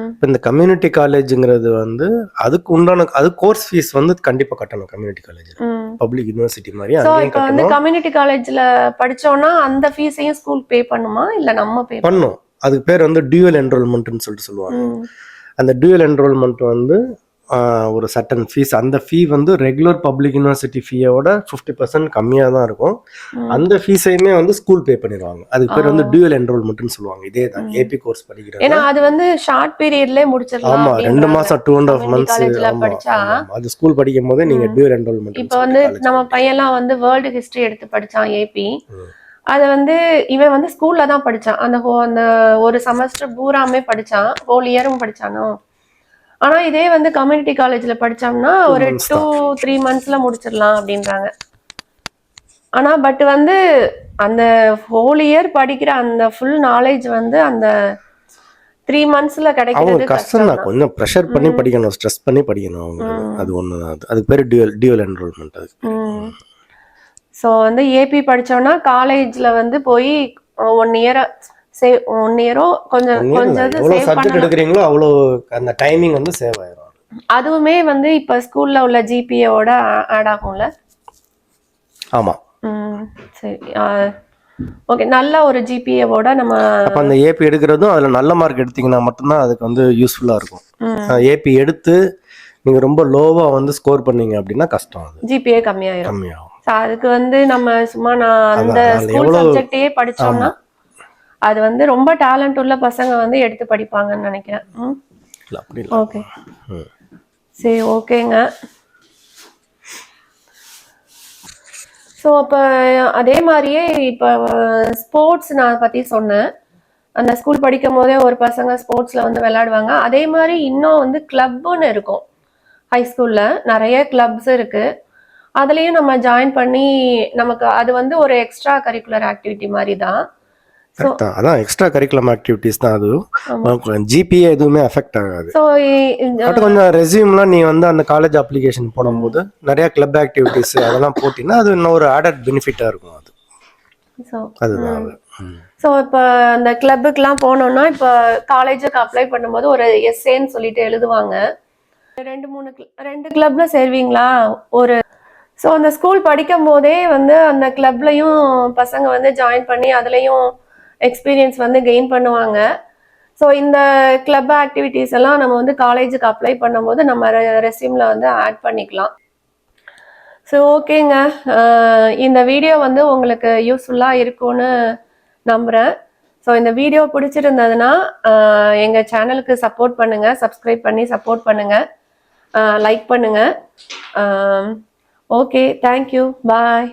இப்போ இந்த கம்யூனிட்டி காலேஜுங்கிறது வந்து அதுக்கு உண்டான கோர்ஸ் ஃபீஸ் வந்து கண்டிப்பா கட்டணும். கம்யூனிட்டி காலேஜ் பப்ளிக் யூனிவர்சிட்டி மாதிரி அங்கேயும் கட்டணும். வந்து கம்யூனிட்டி காலேஜ்ல படிச்சோம்னா அந்த ஃபீஸையும் ஸ்கூல் பே பண்ணுமா இல்ல நம்ம பே பண்ணணும்? அதுக்கு பேர் வந்து டியூவல் என்ரோல்மெண்ட்னு சொல்லிட்டு சொல்லுவாங்க. அந்த டியூவல் என்ரோல்மெண்ட் வந்து ஒரு சட்டன் ஃபீஸ். அந்த ஃபீ வந்து ரெகுலர் பப்ளிக் யூனிவர்சிட்டி ஃபீயோட 50% கம்மியாக தான் இருக்கும். அந்த ஃபீஸையுமே வந்து ஸ்கூல் பே பண்ணிடுவாங்க. அதுக்கு பேர் வந்து டியூவல் என்ரோல்மெண்ட்னு சொல்லுவாங்க. இதே தான் ஏபி கோர்ஸ் படிக்கிறது. ஏன்னா அது வந்து ஷார்ட் பீரியட்லயே முடிச்சிடலாம். ஆமா 2 மாசம் 2.5 months காலேஜ்ல படிச்சா அது ஸ்கூல் படிக்கும் போதே நீங்க டியூல் என்ரோல்மெண்ட். இப்போ வந்து நம்ம பையன்லாம் வந்து வேர்ல்டு ஹிஸ்டரி எடுத்து படிச்சான் ஏபி. அது வந்து இவன் வந்து ஸ்கூல்ல தான் படிச்சான். அந்த ஒரு செமஸ்டர் பூராமே படிச்சான், ஹோல் இயரும் படிச்சானோ. ஆனா இதே வந்து கம்யூனிட்டி காலேஜ்ல படிச்சோம்னா ஒரு 2-3 monthsல முடிச்சிடலாம் அப்படின்றாங்க. ஆனா பட் வந்து அந்த ஹோல் இயர் படிக்கிற அந்த ஃபுல் நாலேஜ் வந்து அந்த 3 monthsல கிடைக்கிறது கஷ்டம் தான். கொஞ்சம் ப்ரெஷர் பண்ணி படிக்கணும், ஸ்ட்ரெஸ் பண்ணி படிக்கணும் அவங்க. அது ஒண்ணுதான். அதுக்கு பேரு டியூல் என்ரோல்மெண்ட். அது ஸோ வந்து ஏபி படிச்சோம்னா காலேஜ்ல வந்து போய் 1 இயரோ கொஞ்சம் எவ்வளவு சப்ஜெக்ட் எடுக்கிறீங்களோ அவ்வளோ அந்த டைமிங் வந்து சேவ் ஆயிரும். அதுவுமே வந்து இப்ப ஸ்கூல்ல உள்ள ஜிபிஏவோட ஆட் ஆகும்ல? ஆமா. சரி, ஓகே. நல்ல ஒரு ஜிபிஏவோட நம்ம அப்ப அந்த ஏபி எடுக்கிறதும் அதுல நல்ல மார்க் எடுத்தீங்கன்னா மட்டும்தான் அதுக்கு வந்து யூஸ்ஃபுல்லா இருக்கும். ஏபி எடுத்து நீங்க ரொம்ப லோவா வந்து ஸ்கோர் பண்ணீங்க அப்படின்னா கஷ்டம். அது ஜிபிஏ கம்மியாகும். அதுக்கு வந்து நம்ம சும்மா அந்த ஸ்கூல் சப்ஜெக்டே படிச்சோம்னா அது வந்து ரொம்ப டேலண்ட் உள்ள பசங்க வந்து எடுத்து படிப்பாங்கன்னு நினைக்கிறேன். ஓகே, சரி, ஓகேங்க. ஸோ அப்போ அதே மாதிரியே இப்போ ஸ்போர்ட்ஸ் நான் பற்றி சொன்னேன். அந்த ஸ்கூல் படிக்கும் போதே ஒரு பசங்க ஸ்போர்ட்ஸில் வந்து விளையாடுவாங்க. அதே மாதிரி இன்னும் வந்து கிளப்புன்னு இருக்கும். ஹை ஸ்கூலில் நிறைய கிளப்ஸ் இருக்குது. அதுலேயும் நம்ம ஜாயின் பண்ணி நமக்கு அது வந்து ஒரு எக்ஸ்ட்ரா கரிக்குலர் ஆக்டிவிட்டி மாதிரி தான். அதான் எக்ஸ்ட்ரா கரிக்குலம் ஆக்டிவிட்டிஸ் தான். அது ஜிபிஏ எதுவுமே அஃபெக்ட் ஆகாது. ஸோ கொஞ்சம் ரெஸ்யூம்லாம் நீ வந்து அந்த காலேஜ் அப்ளிகேஷன் போடும்போது நிறைய கிளப் ஆக்டிவிட்டிஸ் அதெல்லாம் போட்டினா அது இன்னும் ஒரு ஆடட் பெனிஃபிட்டாக இருக்கும். அதுதான். ஸோ இப்போ அந்த கிளப்புக்கெலாம் போனோம்னா இப்போ காலேஜுக்கு அப்ளை பண்ணும்போது ஒரு எஸ்ஏன்னு சொல்லிட்டு எழுதுவாங்க. 2 கிளப்ல சேருவீங்களா ஒரு. ஸோ அந்த ஸ்கூல் படிக்கும் போதே வந்து அந்த கிளப்லையும் பசங்க வந்து ஜாயின் பண்ணி அதுலேயும் எக்ஸ்பீரியன்ஸ் வந்து கெயின் பண்ணுவாங்க. ஸோ இந்த கிளப் ஆக்டிவிட்டீஸ் எல்லாம் நம்ம வந்து காலேஜுக்கு அப்ளை பண்ணும்போது நம்ம ரெஸ்யூம்ல வந்து ஆட் பண்ணிக்கலாம். ஸோ ஓகேங்க, இந்த வீடியோ வந்து உங்களுக்கு யூஸ்ஃபுல்லாக இருக்கும்னு நம்புகிறேன். ஸோ இந்த வீடியோ பிடிச்சிருந்ததுன்னா எங்கள் சேனலுக்கு சப்போர்ட் பண்ணுங்கள், சப்ஸ்கிரைப் பண்ணி சப்போர்ட் பண்ணுங்கள், லைக் பண்ணுங்கள். ஓகே, தேங்க்யூ, பாய்.